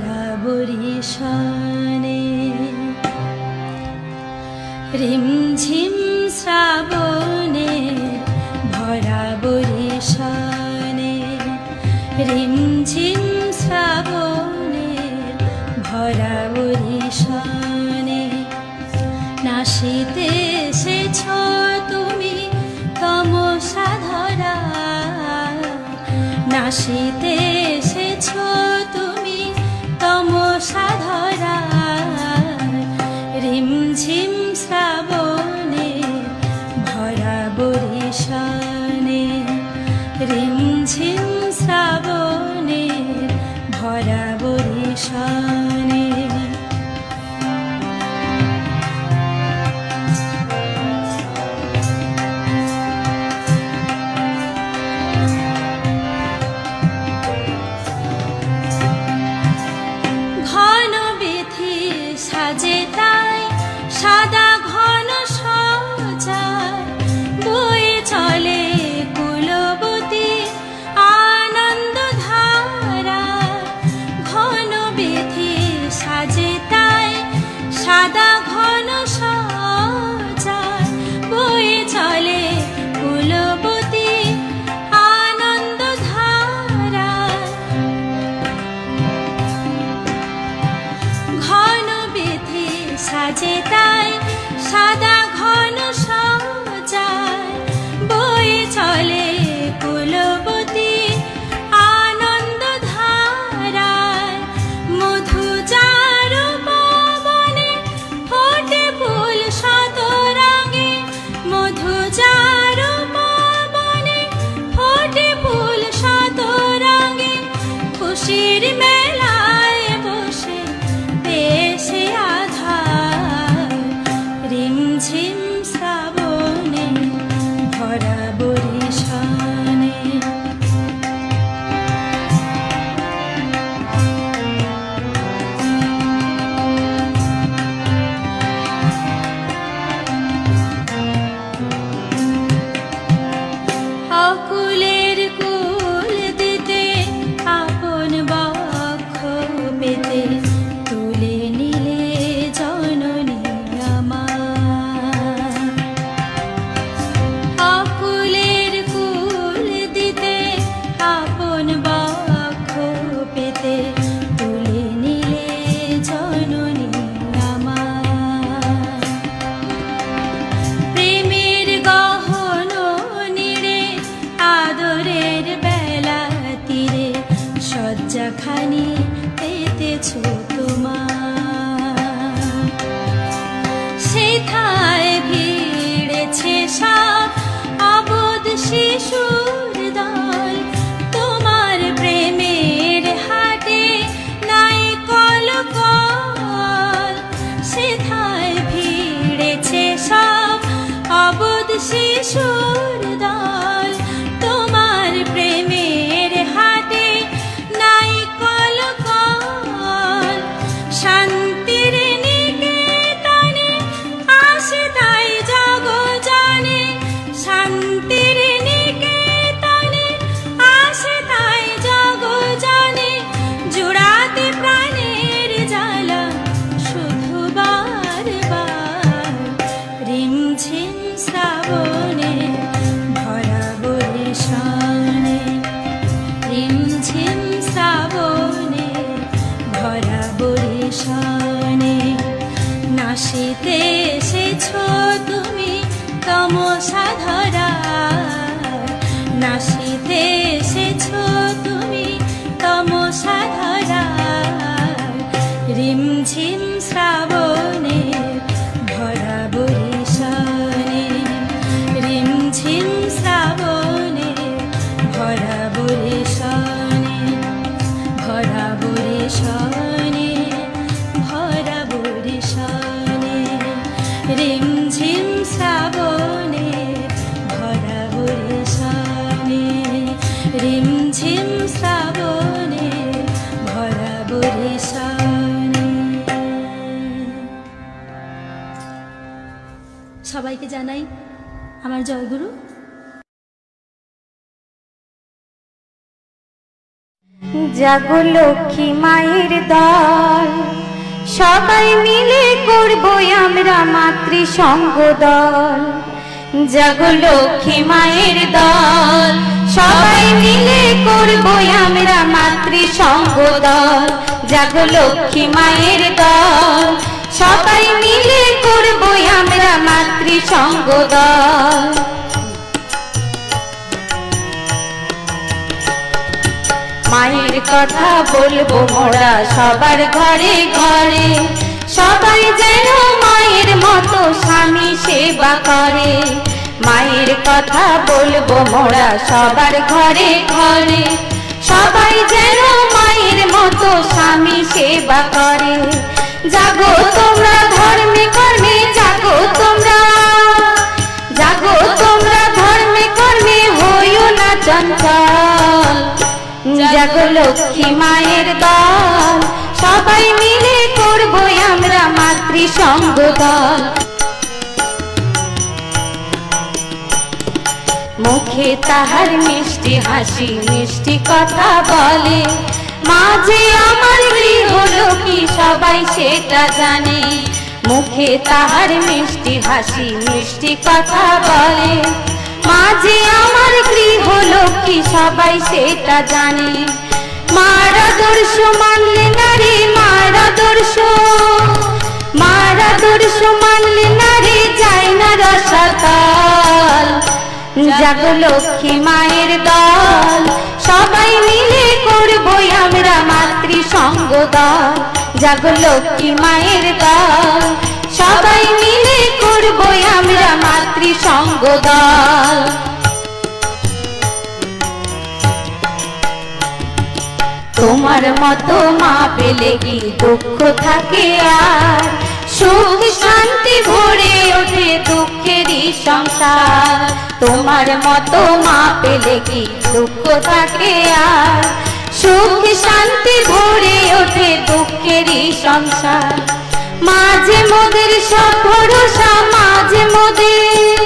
ভরা বরিশানে রিমঝিম শ্রাবণে ভরা বরিশানে রিমঝিম শ্রাবণে ভরা বরিশানে নাশিতে এসেছ তুমি তমসা ধরা নাশিতে এসেছ তুমি তমসা ধরা রিমঝিম শ্রাবণে ভরা বরিশানে রিমঝিম শ্রাবণে ভরা বরিশানে সাদা ঘন সজায় বয়ে চলে কুলবতী আনন্দ ধারা ঘন বেথি সাজে তাই সাদা ঘন সজায় বয়ে চলে কুলবতী আনন্দ ধারা ঘন বেথি সাজে তাই সাদা ঘন সজায় বয়ে চলে কুলবতী আনন্দ ধারায় মধু চারু পবনে ফোটে ফুল শত রঙে মধু চারু পবনে ফোটে ফুল শত রঙে খুশির মেলায় বসে পেশে আধার রিমঝিম শ্রাবণে ভরা বরিশানে অকুলের কুল দিতে আপন বক্ষ পেতে তুলে নিলে জননী আমার অকুলের কুল দিতে আপন বক্ষ পেতে তুলে নিলে জননী আমার প্রেমের গহন নীড়ে আদরের বেলা তীরে শয্যাখানি পেতেছ তোমার সেথায় ভিড়েছে সব অবোধ শিশুর দল তোমার প্রেমের হাটে নাই কলকল সেথায় ভিড়েছে সব অবোধ শিশুর দল তোমার প্রেমের হাটে নাই কলকল শান্তির নিকেতনে আসে তাই জগজনে শান্তির নিকেতনে আসে তাই জগজনে জুড়াতে প্রাণের জ্বালা শুধু বারবার রিমঝিম শ্রাবণে ভরা বরিশানে রিমঝিম শ্রাবণে ভরা বরিশানে নাশিতে এসেছ তুমি তমসা ধরা নাশিতে এসেছ তুমি তমসা ধরা রিমঝিম শ্রাবণে ভরা বরিশানে রিমঝিম শ্রাবণে ভরা বরিশানে ভরা বরিশানে ভরা বরিশানে রিমঝিম শ্রাবণে ভরা বরিশানে রিমঝিম শ্রাবণে ভরা বরিশানে সবাইকে জানাই আমার জয়গুরু। জাগো লক্ষ্মী মায়ের দল, সবাই মিলে করবো আমরা মাতৃসঙ্গ দল। জাগো লক্ষ্মী মায়ের দল, সবাই মিলে করবো আমরা মাতৃসঙ্গ দল। জাগো লক্ষ্মী মায়ের দল, সবাই মিলে করবো আমরা মাতৃসঙ্গ দল। মায়ের কথা বলবো মোরা সবার ঘরে ঘরে, সবাই যেন মায়ের মতো স্বামী সেবা করে। মায়ের কথা বলবো মোরা সবার ঘরে ঘরে, সবাই যেন মায়ের মতো স্বামী সেবা করে। জাগো তোমরা ধর্মে কর্মে, জাগো তোমরা, জাগো তোমরা ধর্মে কর্মে, হইও না চঞ্চল। জাগো লক্ষ্মী মায়ের দল, সবাই মিলে করবো আমরা মাতৃসঙ্গ দল। মুখে তাহার মিষ্টি হাসি, মিষ্টি কথা বলে, মাঝে আমার গৃহলক্ষ্মী সবাই সেটা জানে। মুখে তাহার মিষ্টি হাসি, মিষ্টি কথা বলে, মাঝে আমার গৃহলক্ষ্মী সবাই সেটা জানে। মার আদর্শ মানলে না রে, মার আদর্শ, মার আদর্শ মানলে না রে, যায় না রসাতল। জাগো লক্ষ্মী মায়ের দল, সবাই মিলে করবো আমরা মাতৃসঙ্গ দল। জাগো লক্ষ্মী মায়ের দল, সবাই মিলে করবো আমরা মাতৃসঙ্গ দল। তোমার মতো মা পেলে কি দুঃখ থাকে আর, সুখ শান্তি ভরে ওঠে দুঃখেরই সংসার। তোমার মতো মা পেলে কি দুঃখ থাকে আর, সুখ শান্তি ভরে ওঠে দুঃখেরই সংসার। মাঝে মোদের সব ভরসা, মাঝে মোদের,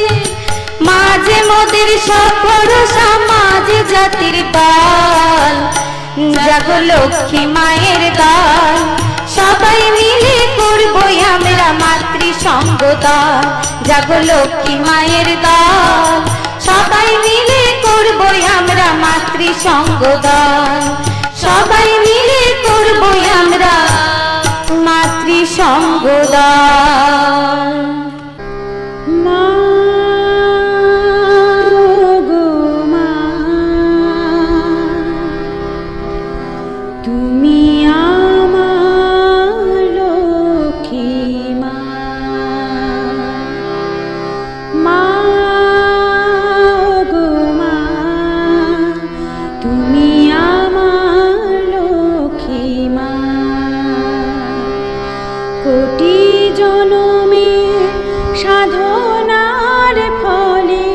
মাঝে মোদের সব ভরসা, মাঝে জাতির দল। জাগো লক্ষ্মী মায়ের দল, সবাই মিলে করবো আমরা মাতৃসঙ্গ দল। জাগো লক্ষ্মী মায়ের দল, সবাই মিলে করবো আমরা মাতৃসঙ্গ দল। সবাই মিলে করবো আমরা মাতৃসঙ্গ দল। মা গো মা, তুমি আমার লক্ষ্মী মা। মা গো মা, তুমি আমার লক্ষ্মী মা। কোটি জনমে সাধনার ফলে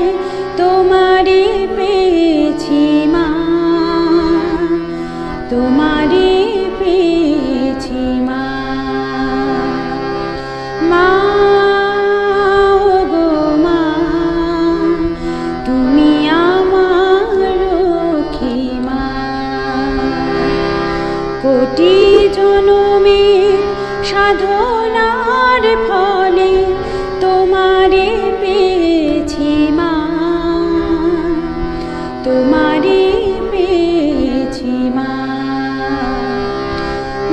তোমারে পেয়েছি মা, তোমারে পেয়েছি মা। মা গো মা, তুমি আমার লক্ষ্মী মা। কোটি জনমে সাধনার ফলে তোমারে পেয়েছি মা, তোমারে পেয়েছি মা।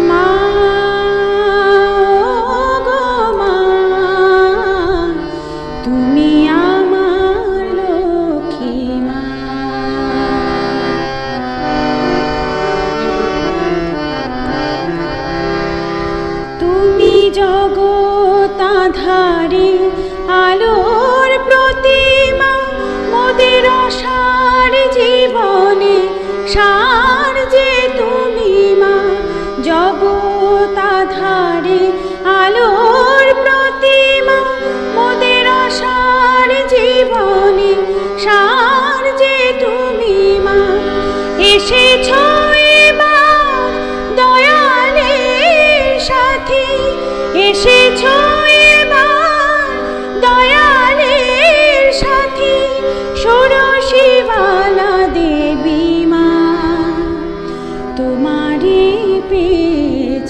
মা গো মা, তুমি আমার লক্ষ্মী মা। তুমি জগতাধারী আলোর প্রতিমা, মোদের সার জীবনে সার যে তুমি মা। জগতাধারী আলোর প্রতিমা, মোদের সার জীবনে সার যে তুমি মা। এসেছ এবার দয়ালের সাথী, এসেছ এবার দয়ালের সাথী, ষোড়শীবালা দেবী মা। তোমারে পেয়েছি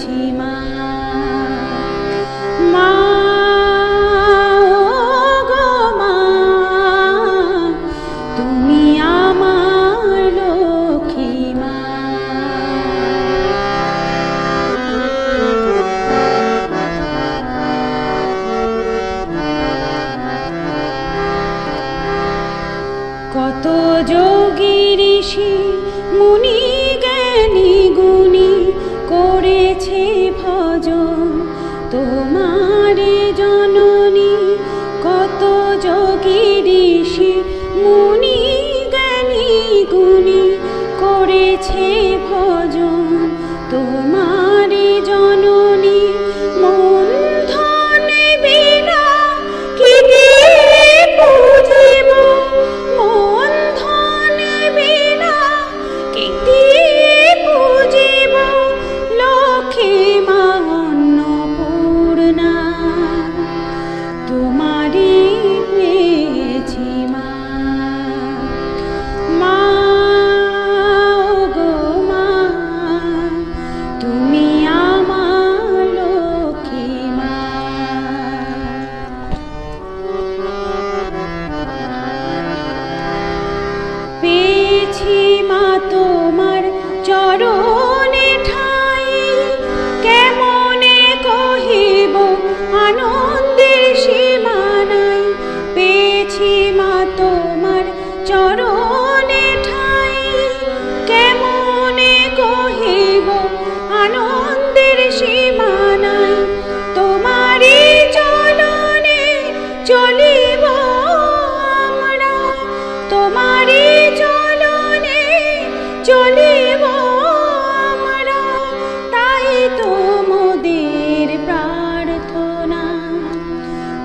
তো মোদের প্রার্থনা,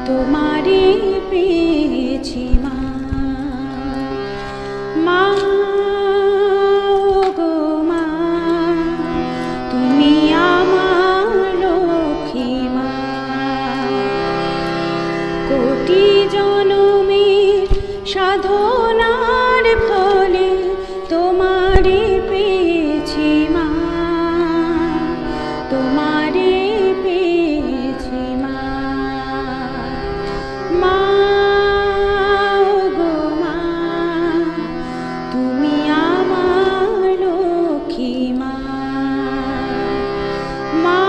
তোমারে পেয়েছি মা। মা গো মা, তুমি আমার লক্ষ্মী মা। কোটি জনমের সাধনার ফলে তোমারে পেয়েছি মা, তোমারে পেয়েছি মা। মা গো মা, তুমি আমার লক্ষ্মী মা। মা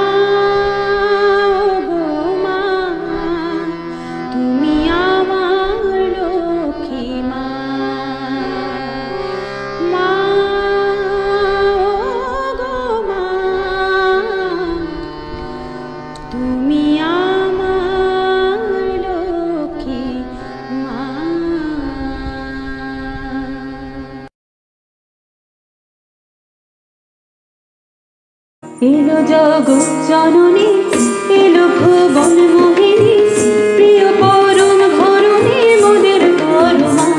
গো মা, তুমি আমার লক্ষ্মী মা। মা গো মা, তুমি আমার লক্ষ্মী মা। এলো জগৎ জননী, এলো ভুবন মোহিনী, প্রিয় পরম ধরণী মোদের পরমা।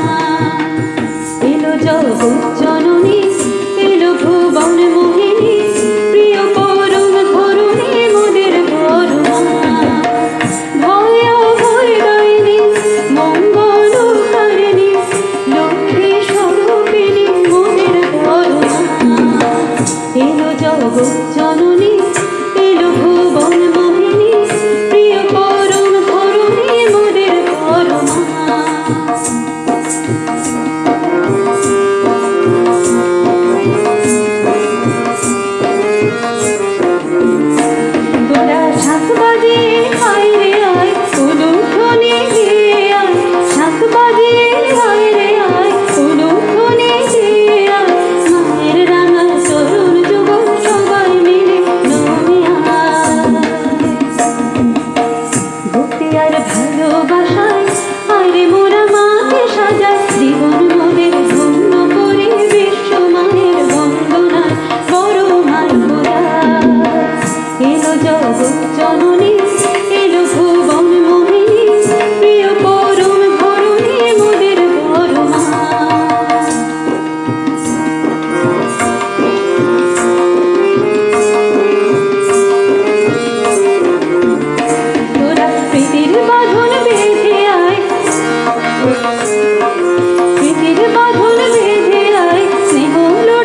এলো জগৎ জননী, এলো ভুবন মোহিনী, প্রিয় পরম ধরণী মোদের পরমা। ভয় ভয় দায়িনী, মঙ্গল কারিণী, লক্ষ্মী স্বরূপিণী মোদের পরমা। এলো জগৎ জননী, এলো ভুবন মোহিনী, প্রিয় পরম ধরণী মোদের পরমা। গোটা শাক বাজিয়ে আয় রে আয়, উলুধ্বনি দিয়ে আয়। শাক বাজিয়ে আয় রে আয়, উলুধ্বনি দিয়ে আয়। মায়ের রাঙা তরুণ যুবক সবাই মিলে নমে আয়। ভক্তি আর ভালোবাসায় আয় রে মোরা মাকে সাজায়। জীবন মোদের ধন্য করে বিশ্ব মায়ের বন্দনায় বড় মার মোরা। এলো জগৎ জননী, এলো ভুবন মোহিনী, প্রিয় পরম ধরণী মোদের পরমা। তোরা প্রীতির বাঁধন বেঁধে আয়, প্রীতির বাঁধন বেঁধে আয়, স্নেহ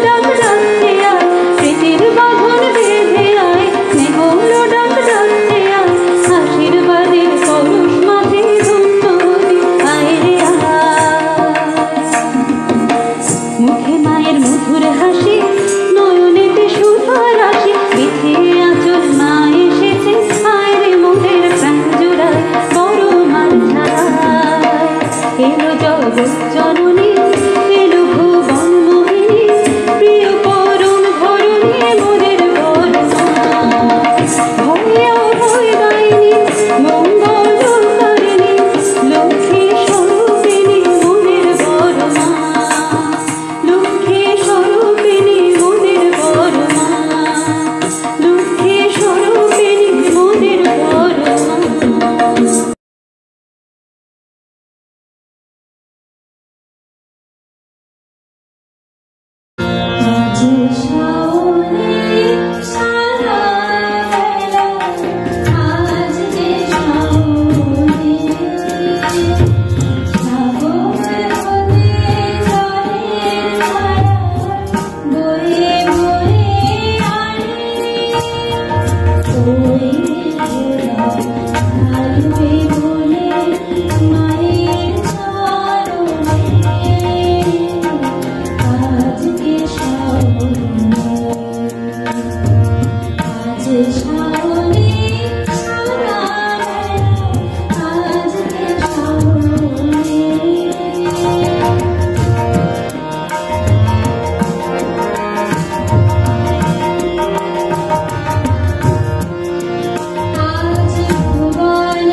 ডাক ডাকতে আয়। প্রীতির বাঁধন বেঁধে আয়, স্নেহ ডাক ডাকতে আয়। আশীর্বাদের পরশ মাঝে ধন্য হতে আয় রে আয়। মুখে মায়ের মধুর হাসি, নয়নেতে সুধার রাশি, বিছিয়ে আঁচল মা এসেছে আয় রে মোদের প্রাণ জোড়ায় বড় মার ছাড়ায়। এলো জগৎ জননী, এলো ভুবন মোহিনী, প্রিয় পরম ধরণী মোদের পরমা। ভয় ভয় দায়িনী, মঙ্গল কারিণী, লক্ষ্মী স্বরূপিণী মোদের পরমা। লক্ষ্মী স্বরূপিণী মোদের পরমা, লক্ষ্মী স্বরূপিণী মোদের পরমা। আজ শাওনে সারা বেলা, আজ যে শাওনে শ্রাবণ হতে জলের ধারা বয়ে বয়ে আনে। ওই ঢালুই বলে মায়ের চরণে, আজকে শাওনে, আজ শাওনে সারা বেলা, আজকে শাওনে। আজ ভুবন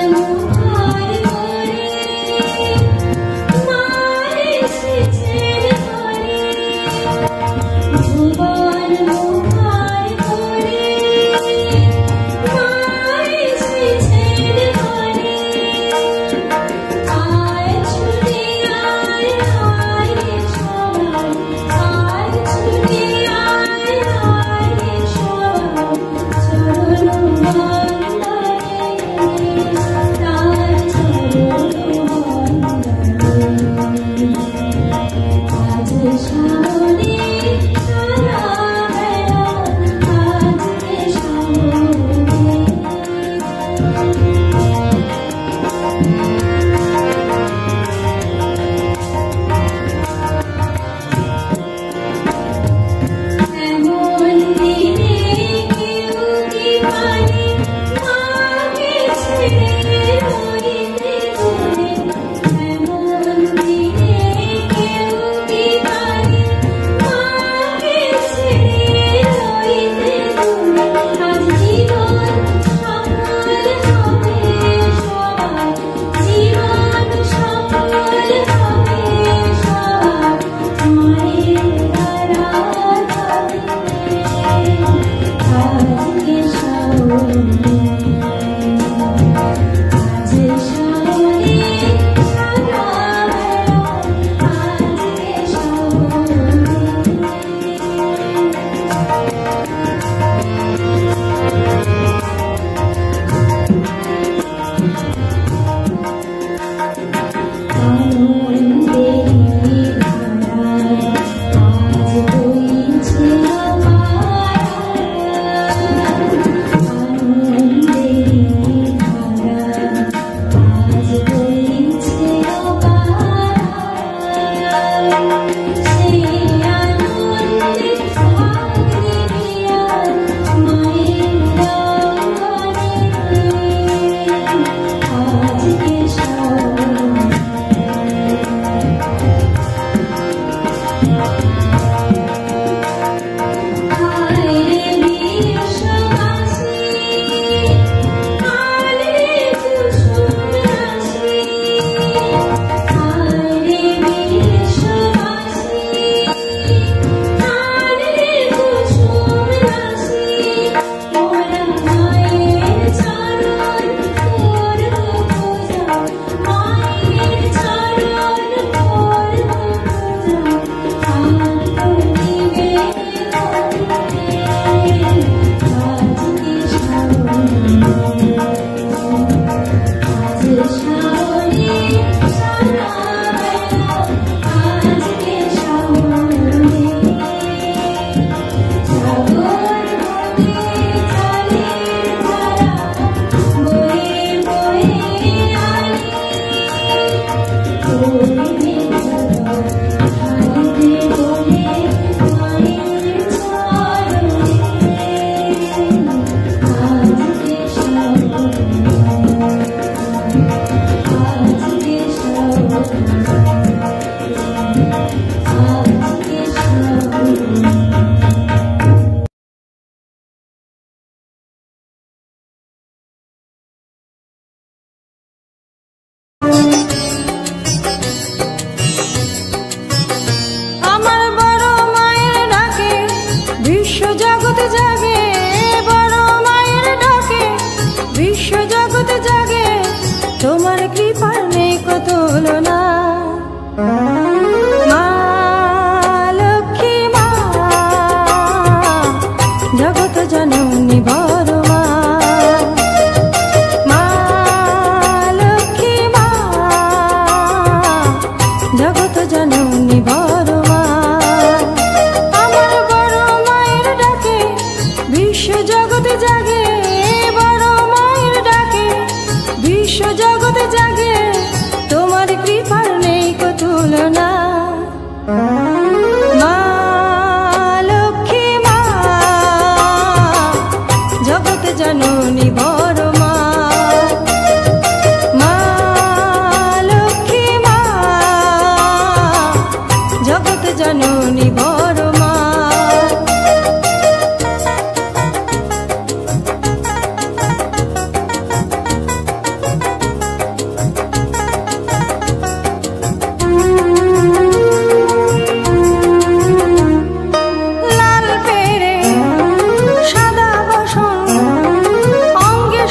অঙ্গে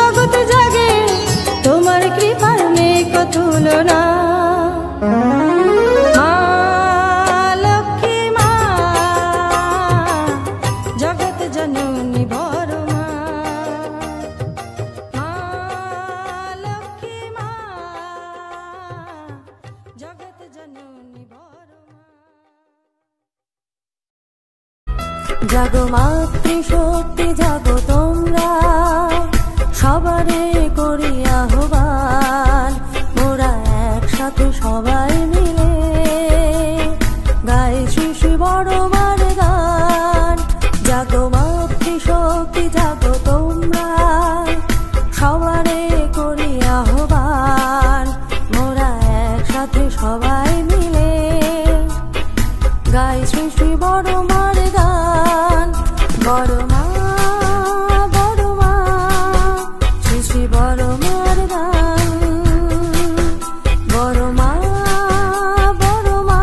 জগৎ জাগে তোমার কৃপার নেই কত তুলনা। মা লক্ষ্মী মা জগৎ জননী বড় মা। মা লক্ষ্মী মা জগৎ জননী বড় মা। জাগো মাতৃশক্তি জাগো তোমরা সবারে করি আহ্বান, মোরা একসাথে সবাই মিলে গাই শ্রী শ্রী বড় মার গান। জাগো মাতৃশক্তি জাগো তোমরা সবারে করি আহ্বান, মোরা একসাথে সবাই মিলে গাই শ্রী শ্রী বড় মার গান। বড় মা বড় মা শ্রী শ্রী বড় মার গান। বড় মা বড় মা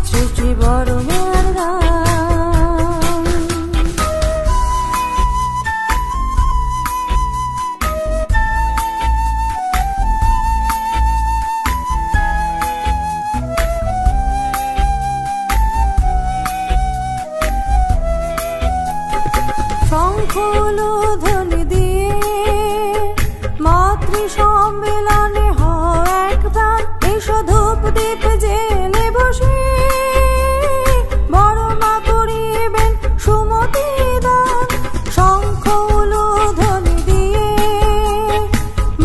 শ্রী শ্রী বড় মার গান। শঙ্খলো ধ্বনি দিয়ে মাতৃ সম্মেলনে হও এক প্রাণ, এসো ধূপ দীপ জেলে বসে বড় মা করিবেন সুমতি দান। শঙ্খলো ধ্বনি দিয়ে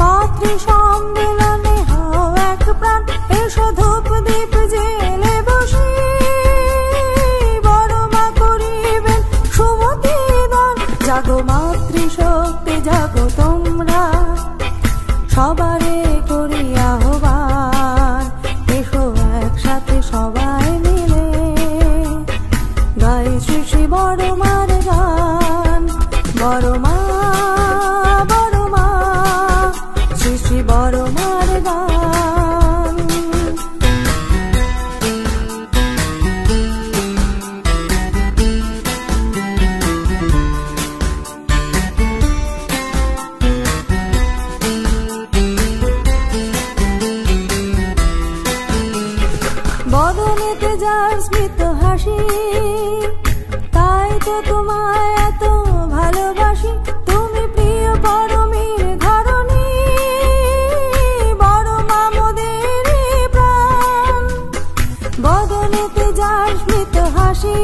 মাতৃ সম্মেলনে হও এক প্রাণ, এসো ধূপ দীপ জেলে বসে বড় মা করিবেন সুমতি দান। জাগো মাতৃশক্তি জাগো তোমরা সবারে করি আহ্বান, এসো একসাথে সবাই মিলে গাই শ্রী শ্রী বড় মার গান। বড় মা বড় মা শ্রী শ্রী বড় মার গান। বদনেতে যার স্মিত হাসি, তাই তো তোমায় এত ভালোবাসি। তুমি প্রিয় পরমের ধরণী, বড় মা মোদের প্রাণ। বদনেতে যার স্মিত হাসি,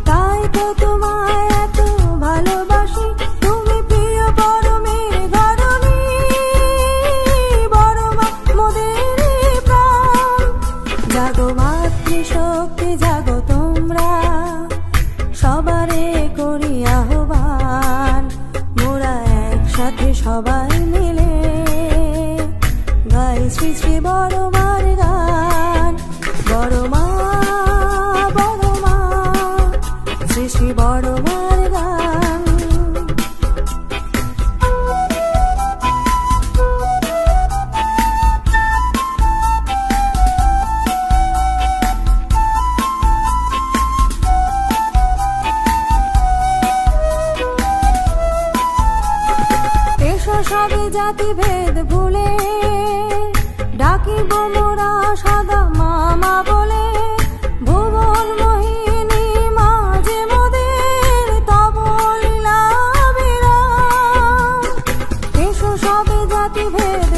তাই তো তোমায় এত ভালোবাসি। তুমি প্রিয় পরমের ধরণী, বড় মা মোদের প্রাণ। জাগো মাতৃশক্তি জাগো তোমরা সবারে করি আহ্বান, মোরা একসাথে সবাই মিলে গাই শ্রী শ্রী বড় মার গান। বড় মা বড় মা শ্রী শ্রী বড় মার গান। এসো সবে জাতি ভেদ ভুলে ডাকিব মোরা সদা মামা বলে। ভুবন মোহিনী মাঝে মোদের তব লীলা বিরাম। এসো সবে জাতি ভেদ